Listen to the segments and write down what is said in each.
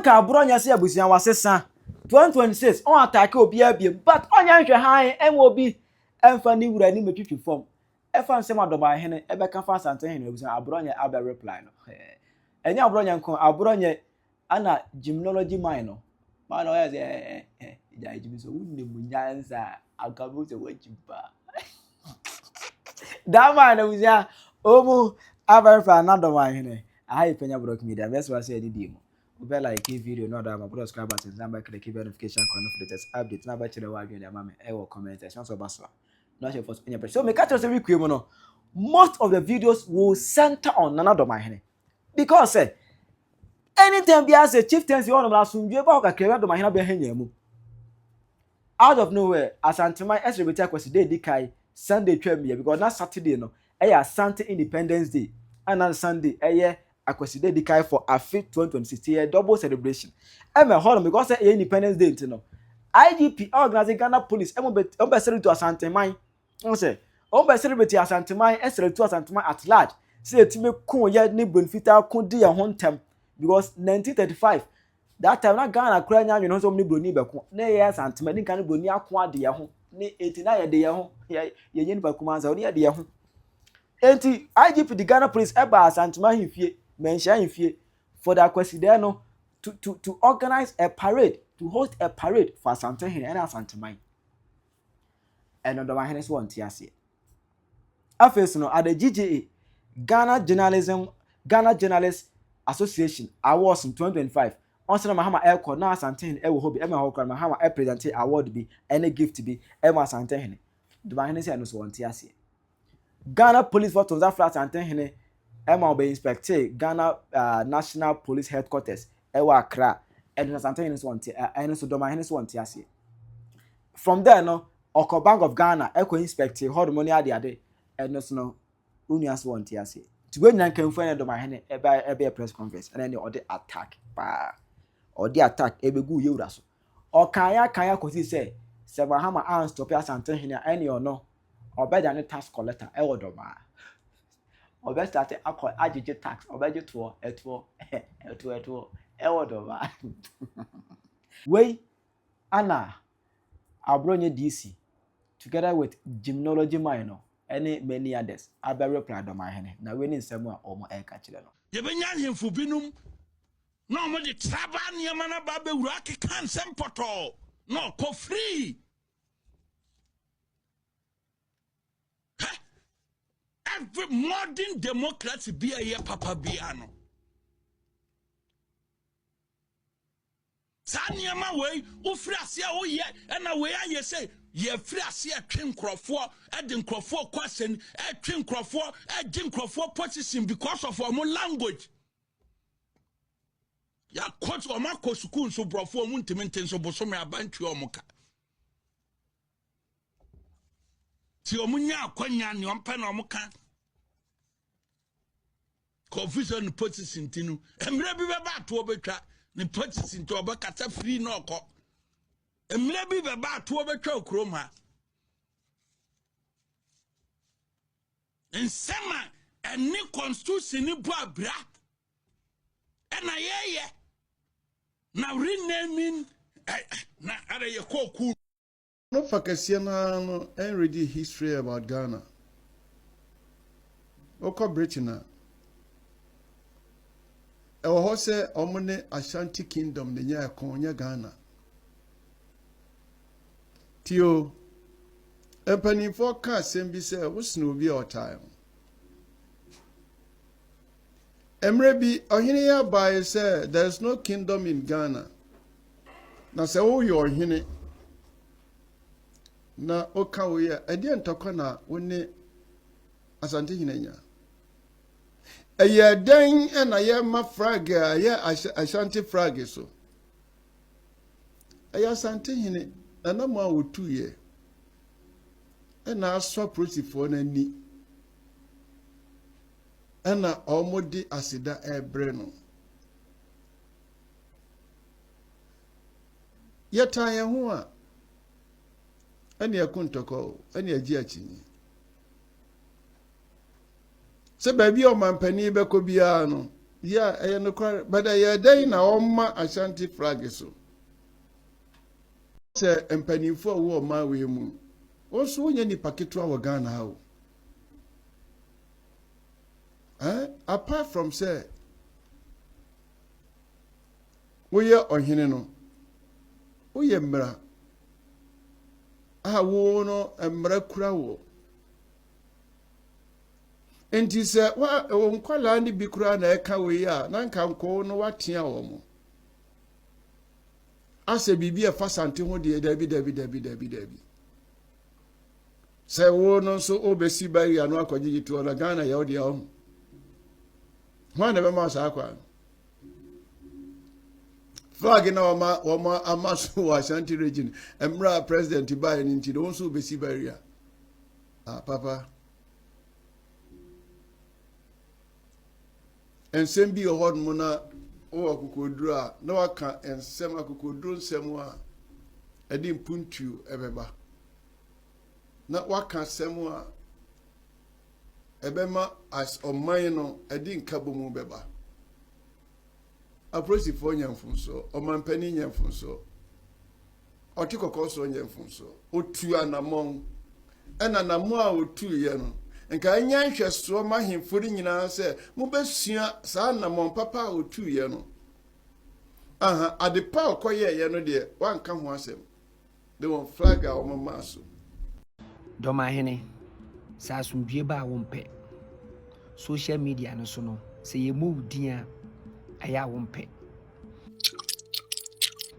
nanka Abronye se abusia wasesa 2026 on attack obi abie but onya nhwe han emobi emfa ni wura ni metwitwi form efa nsem Dormaahene ebeka fa Asantehene abusia Abronye abe reply no enya Abronye nko Abronye ana Gyiminology mine no man o yes ja Gyimi so wunne munyanza agabu se wajiba that man abusia omu abe reply na Dormaahene I Penyah broke media best was say didi mo be like a video no that my brother subscribe button and click the notification on the latest update na ba chere wa gbe ya mama e wo comment section so baso no share for any person so me catch us every kwem no most of the videos will center on Dormaahene because anytime be as a chieftaincy one of la sunjue ba ka kere Dormaahene be hanya mu out of nowhere Asantehene celebrate kwesi dey kai Sunday twam here because na Saturday no Asante Independence Day and on Sunday akweside di kai for afi 2026 double celebration hold because Independence Day no IGP organizing Ghana police be celebrate to Asantehene say be celebrate Asantehene celebrate to Asantehene at large say etime kun ye ni bonfita kun di ye ho ntem because 1935 that time na Ghana kura nya nwe so ni broni be kun na ye Asantehene ni kan broni akun ade ye ho ni 89 ye de ye ho ye yen ba kuma za oni ye de ye ho enti IGP the Ghana police eba Asantehene hifie mention hifie for the Akweside no to organize a parade, to host a parade for Asantehene and Asantehene and Dormaahene so want ase afes no at the GJA Ghana Journalists Association awards in 2025 on say Mahama Elko na Asantehene e wo hobi e ma hokra Mahama e present award bi and a gift bi e ma Asantehene Dormaahene say no so want ase Ghana police for Tonza flat Asantehene Emma be inspected Ghana National Police Headquarters Ewa Accra and Asantehene so want and so Dormaahene so want ase from there no Oko Bank of Ghana eko inspect hold money ade and so no unia so want ase to go nyan kan fu na Dormaahene ebe press conference and then the attack pa or the attack ebegu yewura so o kanya kosi say Mahama an stop Asantehene any or no obeda ne tax collector ewo Dormaah obe start akọ agege tax obeje to eto ewo Dormaah we ana Abronye DC together with Gyiminology minor and many others abe reply Dormaahene na we ni nsem a omo eka kire no ye benya hemfu binum na omo de traba niam na ba be wura kan sempoto no ko free every modern democracy be a papa biano Sanyama way, Ufrasia, oh yeah, and away I say, ye Frasia Trim Crawford, Edin Crawford question, Trim Crawford, Jim Crawford position because of our language. Ya quote or Marco Sukun so brought for Muntimentins of Bosomia Bantu or Moka. Tiomunia, Quanya, your pen or Moka. Confusion position Tinu, and maybe about to obey. Ni purchase into a bakata free no ko. Emlebi be ba to obetwa okrom ha. Ensema eni constitution ni bo abra. Na yeye. Na renaming na are ye koku. No fakasiya no and ready history about Ghana. Oko Britain ewo ho se omune Ashanti Kingdom de nya konya Ghana tio empani for ka sembi se wusno bi otime emre bi ohene ya by say there is no kingdom in Ghana na se wo yo ohene na oka wo ya ade ntokwa na woni Asantehene nya eye den na ye ma flag ye Ashanti flag so eye Asantehene na ma wotu ye na aso prosifo na ni na omodi asida ebre no ye tan ye ho a ene akuntoko ene agi achinyi se baby o mampani be ko bia no Yeah, I no kware, but I day na oma Ashanti flag so. Say empanimfo wo ma we mu. Also onye ni paketu a Ghana ha. Apart from say we ye ohene no. We ye mra. Wo no mra kura wo. Enti se wa nkwala ni bi kura na eka we ya na nka nko no watea wo mo. Ase bibi e fa sante ho de dabi. Se wo no so obesi bari anu akwaji to na Ghana ya odi ho. Ho na be ma sa akwa. Flag na oma amaso wa Ashanti region. Emra president ba ni nti do so obesi bari a. Papa. Ensem bi ohod mu na o akokoduru a na waka ensem akokoduru nsem a edi mpuntu ebeba na waka nsem a ebema as oman no edi nkabomu beba aprosi fo nyamfunso omanpani nyamfunso otikoko so nyamfunso otu anamon ena namo a otu ye no nka anya hweso ma hemfori nyina se mo besua sa namon papa otu ye no adepa okoye ye no de wanka ho asem de won flag a o mama so Dormaahene sa asumdue ba wompe social media no so no se ye mo udin a aya wompe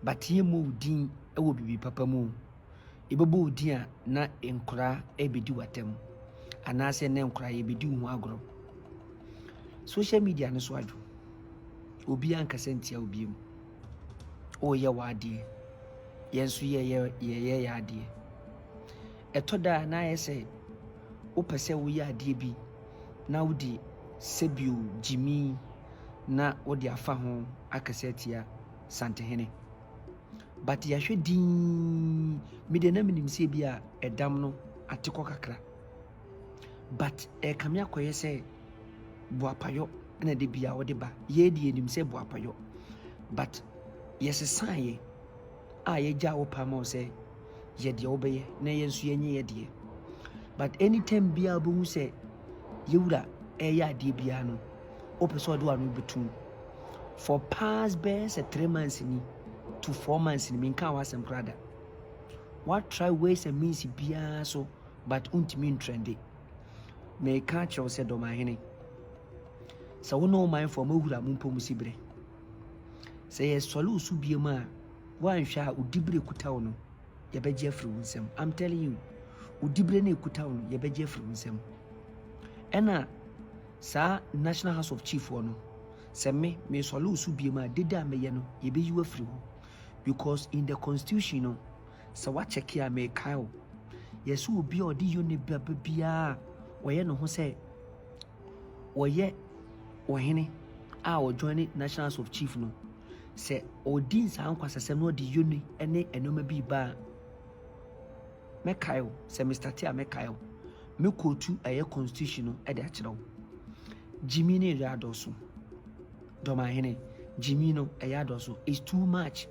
but ye mo udin e wo bibi papa mu ibebo udin a na enkura ebedi watem anase ne nkura ye bedi hu agoro social media no so adu obi ankasa ntia obi mu o ye wade yensu ye ade etoda na yese opese wo ye ade bi na wodi sebio jimi na wodi afa ho akasa tia Asantehene but ya hwedin mede na minim se bi a edam no atiko kakra but kamya koye se boapayo na de bia wode ba ye de enim se boapayo but yes saye a ye ja wo pa ma se ye de obeye na ye nsu ye nye ye de but anytime bia bo hu se yewura ya de bia no opeso do anu betum for past best 3 months ni to 4 months ni minka wasem krada what try ways and means bia so but ultimate trendy me catch you said Dormaahene so we no mind for mahura mumpo musibre say yes solu su biema wan hwa udibire kutawo no ye beje afri wunsem I'm telling you udibire na kutawo no ye beje afri wunsem ena sa National House of Chief no se me solu su biema deda meye no ye beyi afri ho because in the constitution no so what check here me kayo yes obi odi yoni bia oye no ho se oye ohene a o join National House of Chief no se odin sa ankwasasem no di yoni ene enoma bi ba mekayo se Mr. Tia mekayo me kotu aye constitution no e de akirawo Jimi ne yadoso Dormaahene Jimi no e yadoso is too much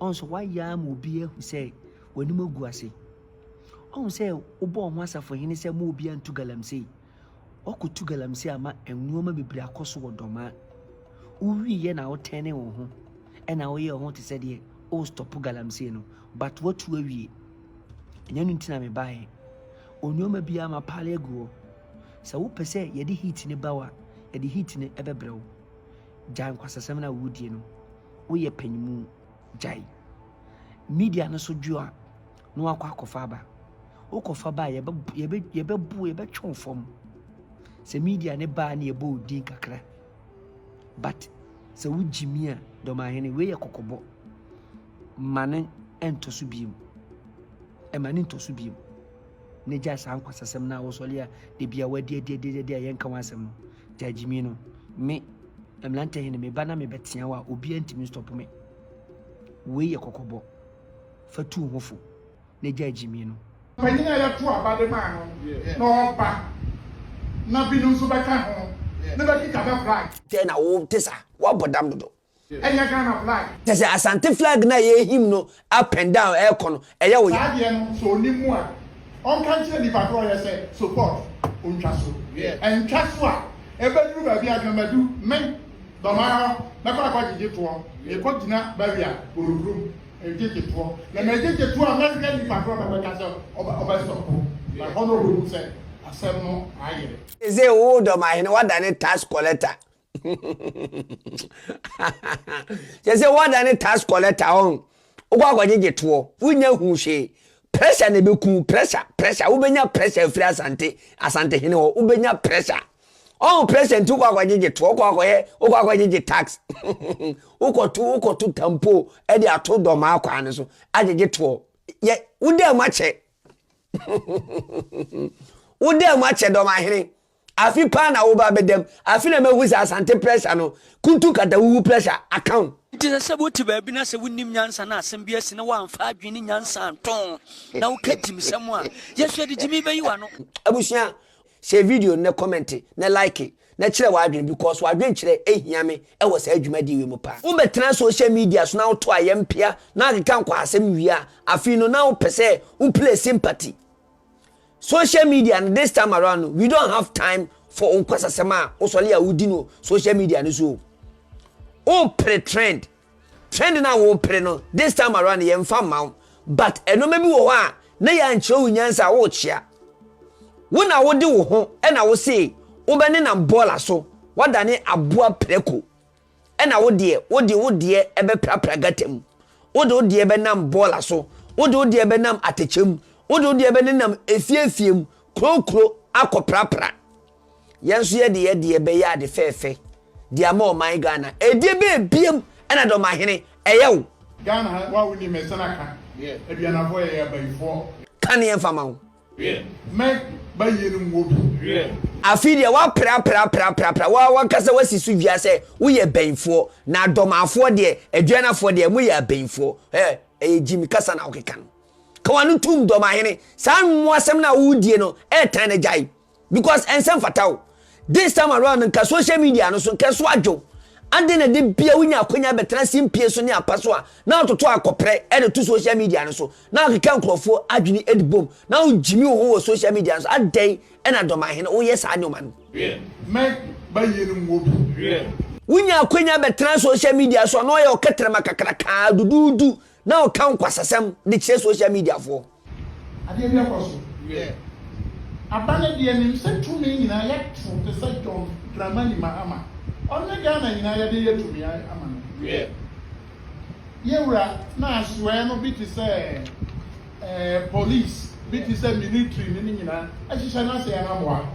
onso why ya mo bi ehu se wani magu ase on say obo ho asafo hene se mo obi antu galamsey okutu galamsey ama enwoma bebre akoso wodoma uwi ye na wotene wo ho ena wo ye ho te se de o stop galamsey no but what we enya nu ntina me bae onwoma bia ma pale guo se wo pese ye de heat ne bawa ye de heat ne ebebrewo jan kwasasem na wudie no wo ye panyimu jai media no so dua no akwa ba okofa ba ye be twon fom se media ne ba ne ye bo din kakra but se wo Jimi a Dormaahene we ye kokobo mane entosu biem e mane entosu biem ne ja sa ankwasasem na wo sole a de bia wadi de ye nka wasem no ja Jimi no me Mrantiehene me ba na me betia wa obi antimi stop me we ye kokobo fatu hofo ne ja Jimi no Penyah ya to abade ma no na oba na binu so beka ho Never think about flag. Then I won't tesa. What but damn do? And you can flag. There's a Asante flag na ye him no up and down air con. Eya we. So ni more. On country the patrol say support on chaso. And chaso. Ebe du ba bi agamadu men. Dormaahene na kwa jije to. E ko dina ba wi a borobrom. E jije to. Na me jije to American the patrol ba ka say oba stop. But honorable say Asɛm no aye. Say o Dormaahene what than tax collector. Say what than tax collector on. Ogwa jije to. Wunya hu hwe. Pressure na be ku pressure ubenya pressure free Asantehene wo ubenya pressure. Oh, president to kwa jije to kwa jije tax. Uko tu tampo e de ato Dormaahene kwa ne so. Ajije to. Ye ude mache. Ude mache Dormaahene. Afi pa na wo ba bedem. Afi na mehu sa Asante pressure no. Kuntu kata wu pressure account. Nti se wuti ba bi na se wunnim nyansa na asem bi asi na wamfa adwene nyansa anton. Na wo katim sem a. Yesu de Gyimi bayi wa no. Abusia share video na comment na like na kire wa adwene because wa adwene kire ehia me e wo sa adwuma di we mu pa. Wo betena social media so na wo to ayempia na akeka nkwa asem wi a afi no na wo pese wo play sympathy. Social media and this time around we don't have time for unkwasasema osole a wudi no social media ni so. O pre-trend na wo pre no this time around ye mfa maw but eno ma bi wo a na ya nche wo nyansa wo chia wo na wo de wo ho e na wo se wo be ne na bola so wadane aboa preko e na wo de e be prapra gatem wo de e be nam bola so wo de e be nam atechem wo de e be nam efiefiem krokro akoprapra yenso ye de e be ya de fefe dia ma o my Ghana edie be biem na Dormaahene eyew Ghana wa woni me sanaka aduana boy ya bayfo kan ye fama wo me bayenu ngobi afi dia wa pra wa kasa wasisu via se wo ye benfo na Dormaafo de aduanafo de mo ye benfo Gyimi kasa na okeka no ka wanu tum Dormaahene san mo asem na wo die no tan na jai because ensem fataw this time around nka social media no so nka so adwo ande na de bia wunya akonya betena simpie so ne apaso a na ototo akopre e de to social media no so na akeka nkrofo adwini edibom na Gyimi wo social media so adai e na Dormaahene wo yes ane o man me bayenu ngobi wunya akonya betena social media so no ye oketrema kakraka dududu na o kan kwasasem de kire social media fo ade bia kwaso abane de nim se tumi nyina ya tru te se John Dramani Mahama onne Ghana nyina ya de yetumi ama no yewura na aswe no bi te se police bi te se military ni nyina ahihya na se ya na moa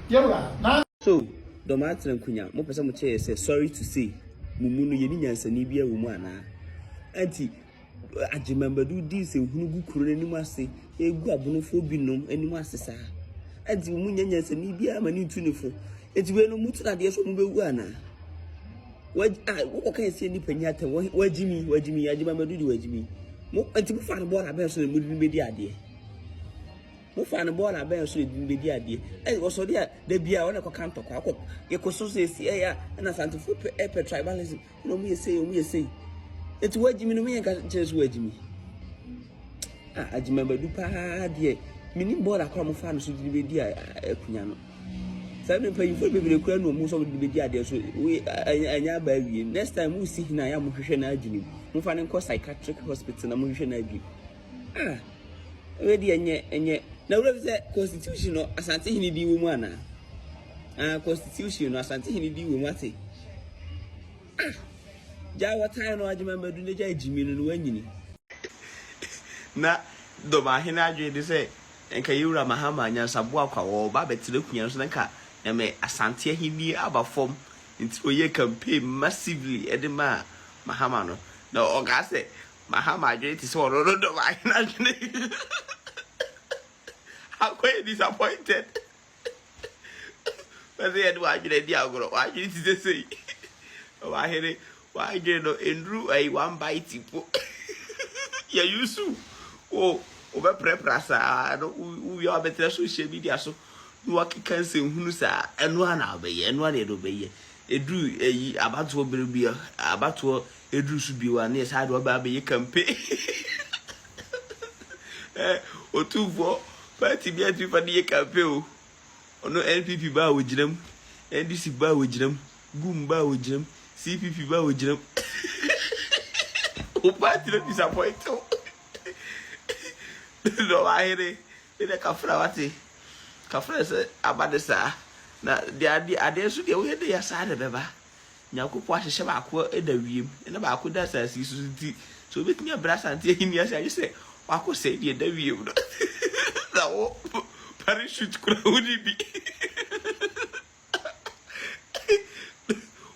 yewura na so Dormaahene nkunya mo pese mo che say sorry to say mumu no ye ni nyansani bia wo mu ana anti agimambadu di se hunugu kuro n'anim ase egu abonofo binom anim ase saa anti mu nyanyansani bia ma ni tunifo enti we no mutu na de so mu bewu ana wo kan se ni Penyah ta wa Gyimi agimambadu di wa Gyimi mo anti mu fa no ball aben so na mu di bedi ade mo fa no ball aben so na di bedi ade wo so de da bia wo na ko kan tokwa ko ye ko so se si ya na Asantefo pe tribalism no mu ye say eti wa Gyimi no me nka chesu wa Gyimi agimambadu pa de mini ball akwa mo fa no so di bedi akunya no sabe pe info bebere kura no mu so di bedi ade so we anya ba wie next time we see na ya mo hwehwe na Gyimi mo fa ne ko psychiatric hospital na mo hwehwe na Gyimi we di enye na we say constitution no Asantehene di wo mu ana constitution no Asantehene di wo mu ate ja wata no agimambadu ne ja Gyimi no wanyini na Dormaahene adwe de say enka yura Mahama nyansabo akwa wo ba betire kunya so nka eme Asantehene aba form nti oye campaign massively edema Mahama no na oga say Mahama adwe ti so ro Dormaahene adwe how quite disappointed but they do adwe di agoro adwe ti say Dormaahene why you know Andrew a one bite tipo ya yusu o be preprasa no we are better social media so waki kan se hunu sa eno ana obeye eno ana obeye edru eyi abato berebia abato edru su biwa na sa de oba be kampe Otumfuo party bia tu fa de kampe o ono NPP ba woginam NDC ba woginam gum ba woginam CPP ba woginam o party no disappoint o Dormaahene ene kafra wate kafra se abadesa na de ade so de wo de ya sa de beba nyakopo ahye ba ko eda wiem ene ba ko da sasi so ti so betimi abra Asantehene ase ayi se wa ko se de da wiem no na wo parachute kura woni bi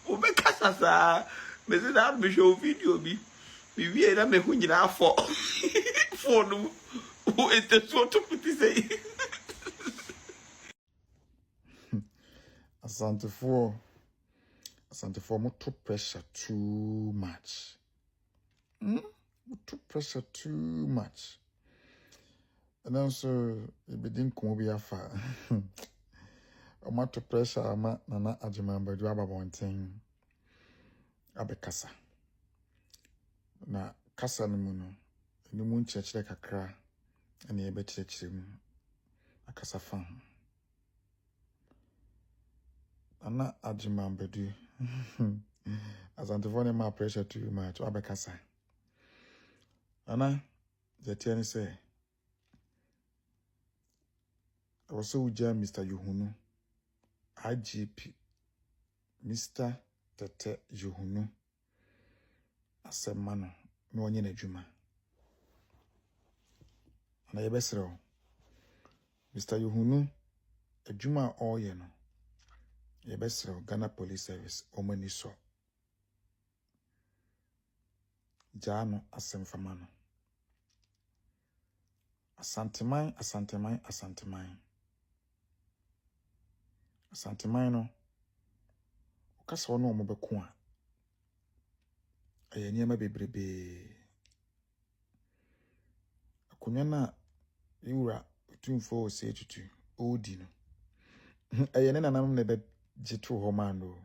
o be kasasa me se da me show video bi mi wie na me hu nyina afọ no o ete so to puti sei Asantehene moto pressure too much. Moto pressure too much. And also, it didn't come over far. Moto pressure ama nana ajimamba do aba bonten abekasa. Na kasa no mu no, eni mu nkyerɛkyerɛ kakra ene ebe kyerɛkyerɛ mu. Akasa fa. Ana ajimamba do. Asantehene ma pressure too much abekasa. Ana jetiani say also uja Mr. Yuhunu IGP Mr. Tete Yuhunu Asɛm no na onye na dwuma ana yebesrew Mr. Yuhunu adwuma oye no yebesrew Ghana Police Service omani so jano asɛm fama no Asanteman no okasa ono omobeko a ayaniema bebrebe akonya na yura Otumfuo se tutu odi no ayene nanam ne be jitu ho man no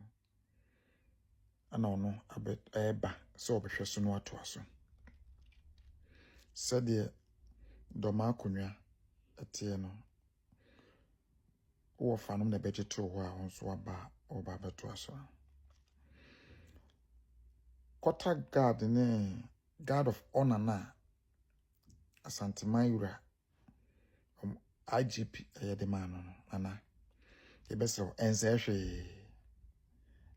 ana ono abet eba so obehwe so no ato aso sede Dormaahene etie no wo fanom na be jitu ho a onso aba oba beto aso Quarter guard ne guard of honor na Asantehene yura IGP ayede man no ana yebesrew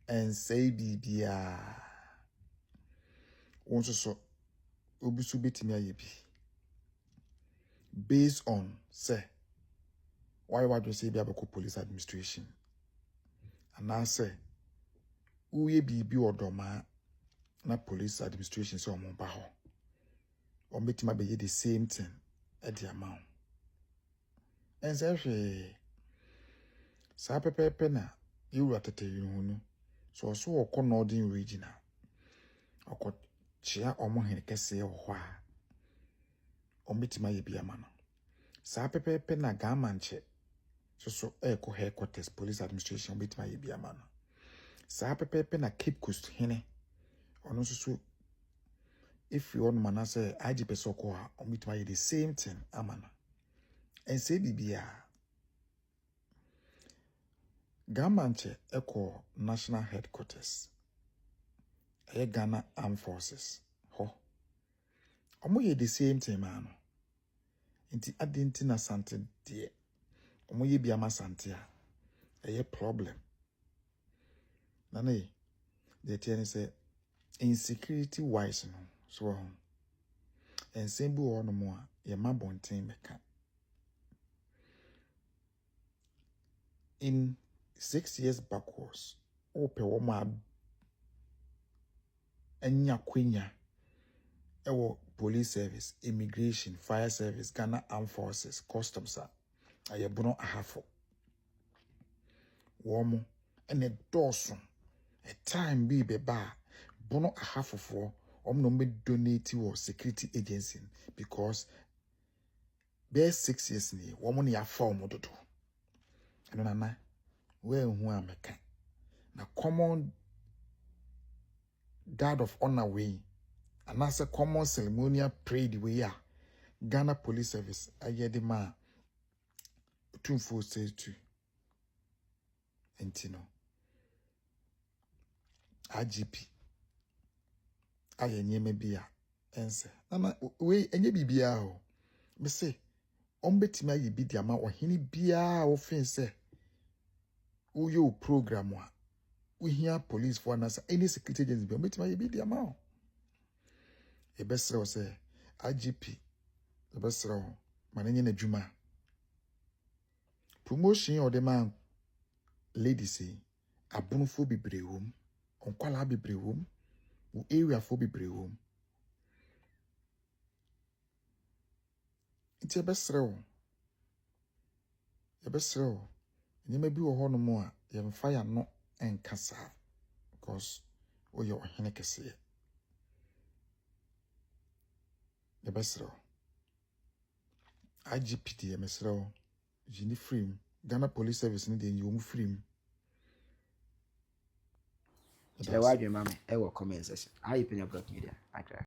ensei bibia wonso so obisu betimi ayebi based on say why do say bia beko police administration ana say uye bibi odoma na police administration so omo ba ho ometima be the same thing at the amount ensei sa pepepe na yuru atete yunu so okọ northern region okọ chia omohene kese ho a ometima ye bia ma no sa pepepe na gamanche so eko headquarters police administration ometima ye bia ma no sa pepepe na Cape Coast hene ono so if you want man say IGP soko a ometima ye the same thing amana and say bibia gamanche eko national headquarters Ghana Armed Forces ho omo ye the same thing man inti adenti na sante de omo ye bia ma sante a problem nane the thing say insecurity wise no so and sembu ono mo a ye ma bonten beka in 6 years backwards ope wo ma enya kwenya ewo police service, immigration, fire service, Ghana Armed Forces, customs ayebono ahafo womo ene doso a time be beba bono ahafofo omno me donate wo security agency because be 6 years ni womo ne afa omo dodo no nana where who am meka na common guard of honor way and as a common ceremonial parade way Ghana Police Service ayede ma Otumfuo says to entino IGP aye nyeme bia ense nana we enye bibia ho me say ombetimi aye bi dia ma ohene bia wo fen se wo yo program a we hear police for nas any security agency bi ombetimi aye bi dia ma ho e besre say IGP e besre manenye na dwuma promotion or the man lady say abunfo bebre wom onkwala bebre wom wo area fo bebre wom nti e besre nyema bi wo hono mo a ye mfa ya no enkasa because wo yo hene kese ye besre IGP ye mesre jini free Ghana Police Service ni de yom free Kyerɛ wadwe ma me ɛwɔ comment section. Ayi Penyah Block Media. Akra.